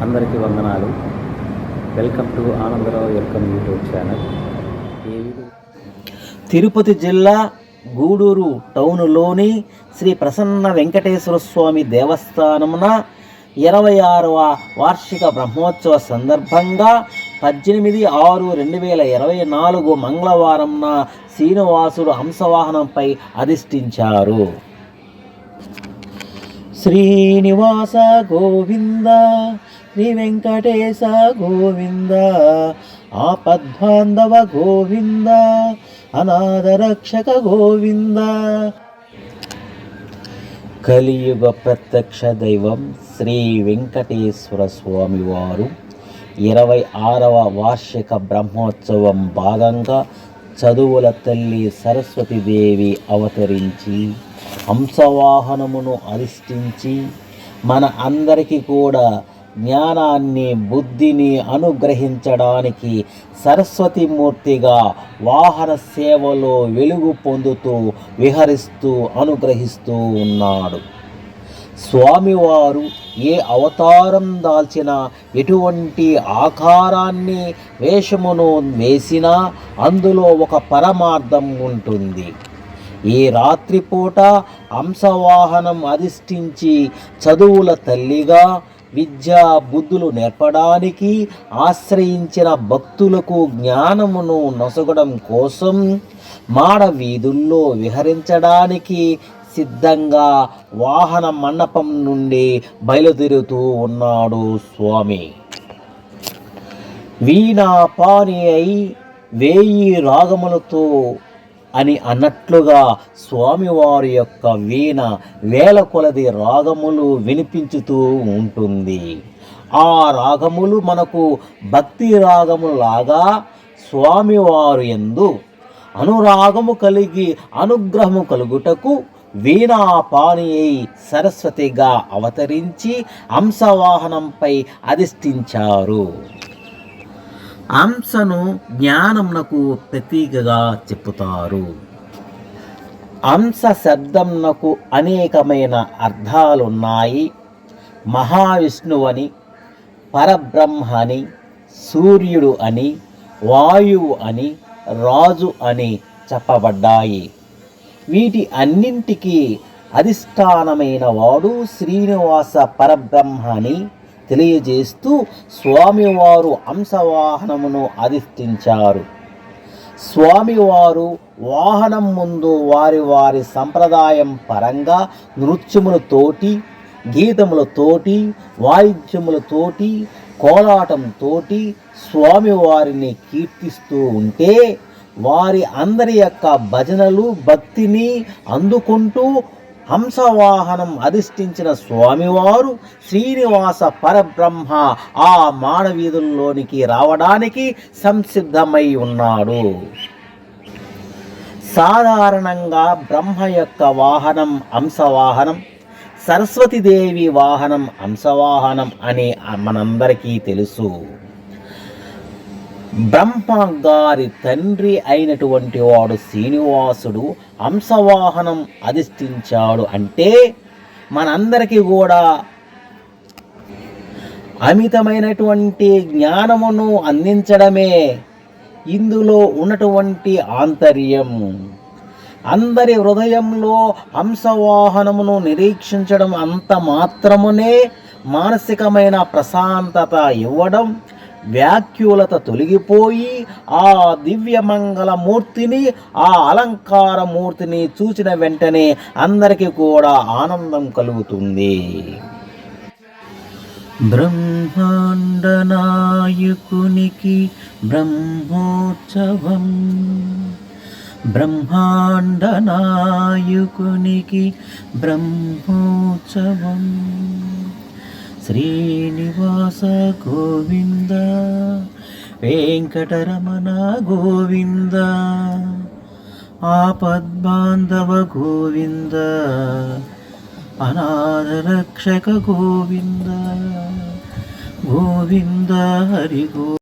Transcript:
అందరికీ వందనాలు. Welcome to Anandarao welcome YouTube channel. Tirupati జిల్లా గూడూరు టౌన్లోని శ్రీ ప్రసన్న వెంకటేశ్వర స్వామి దేవస్థానమున 26వ వార్షిక బ్రహ్మోత్సవ సందర్భంగా 18/6/2024 మంగళవారంన శ్రీనివాసుడు హంసవాహనంపై అధిష్ఠించారు. శ్రీనివాస గోవింద, శ్రీ వెంకటేశ గోవింద, ఆపద్బాంధవ గోవింద, అనాథ రక్షక గోవింద. కలియుగ ప్రత్యక్ష దైవం శ్రీ వెంకటేశ్వర స్వామి వారు 26వ వార్షిక బ్రహ్మోత్సవం భాగంగా చదువుల తల్లి సరస్వతీదేవి అవతరించి హంసవాహనమును అధిష్ఠించి మన అందరికీ కూడా జ్ఞానాన్ని బుద్ధిని అనుగ్రహించడానికి సరస్వతీమూర్తిగా వాహన సేవలో వెలుగు పొందుతూ విహరిస్తూ అనుగ్రహిస్తూ ఉన్నాడు. స్వామివారు ఏ అవతారం దాల్చినా, ఎటువంటి ఆకారాన్ని వేషమును వేసినా అందులో ఒక పరమార్థం ఉంటుంది. ఈ రాత్రిపూట హంసవాహనం అధిష్ఠించి చదువుల తల్లిగా విద్యా బుద్ధులు నేర్పడానికి ఆశ్రయించిన భక్తులకు జ్ఞానమును నొసగడం కోసం మాడ వీధుల్లో విహరించడానికి సిద్ధంగా వాహన మండపం నుండి బయలుదేరుతూ ఉన్నాడు స్వామి. వీణాపాని అయి 1000 రాగములతో అని అన్నట్లుగా స్వామివారి యొక్క వీణ వేల కొలది రాగములు వినిపించుతూ ఉంటుంది. ఆ రాగములు మనకు భక్తి రాగములాగా స్వామివారు యందు అనురాగము కలిగి అనుగ్రహము కలుగుటకు వీణాపాని అయి సరస్వతిగా అవతరించి హంసవాహనంపై అధిష్ఠించారు. హంసను జ్ఞానమునకు ప్రతీకగా చెప్పుతారు. హంస శబ్దంనకు అనేకమైన అర్థాలున్నాయి. మహావిష్ణువు అని, పరబ్రహ్మ అని, సూర్యుడు అని, వాయువు అని, రాజు అని చెప్పబడ్డాయి. వీటి అన్నింటికీ అధిష్టానమైన వాడు శ్రీనివాస పరబ్రహ్మ అని తెలియజేస్తూ స్వామివారు హంసవాహనమును అధిష్ఠించారు. స్వామివారు వాహనం ముందు వారి వారి సంప్రదాయం పరంగా నృత్యములతోటి, గీతములతోటి, వాయిద్యములతోటి, కోలాటంతోటి స్వామివారిని కీర్తిస్తూ ఉంటే వారి అందరి యొక్క భజనలు భక్తిని అందుకుంటూ హంసవాహనం అధిష్ఠించిన స్వామివారు శ్రీనివాస పరబ్రహ్మ ఆ మానవీధుల్లోనికి రావడానికి సంసిద్ధమై ఉన్నాడు. సాధారణంగా బ్రహ్మ యొక్క వాహనం హంసవాహనం, సరస్వతీదేవి వాహనం హంసవాహనం అని మనందరికీ తెలుసు. బ్రహ్మ గారి తండ్రి అయినటువంటి వాడు శ్రీనివాసుడు హంసవాహనం అధిష్ఠించాడు అంటే మనందరికీ కూడా అమితమైనటువంటి జ్ఞానమును అందించడమే ఇందులో ఉన్నటువంటి ఆంతర్యం. అందరి హృదయంలో హంసవాహనమును నిరీక్షించడం అంత మాత్రమునే మానసికమైన ప్రశాంతత ఇవ్వడం, వ్యాఖ్యులత తొలగిపోయి ఆ దివ్యమంగళమూర్తిని, ఆ అలంకార మూర్తిని చూచిన వెంటనే అందరికీ కూడా ఆనందం కలుగుతుంది. బ్రహ్మాండ నాయకునికి బ్రహ్మోత్సవం, బ్రహ్మాండ నాయకునికి బ్రహ్మోత్సవం. శ్రీనివాస గోవింద, వెంకటరమణ గోవింద, ఆపద్బాంధవ గోవింద, అనాథ రక్షక గోవింద, గోవింద హరి గో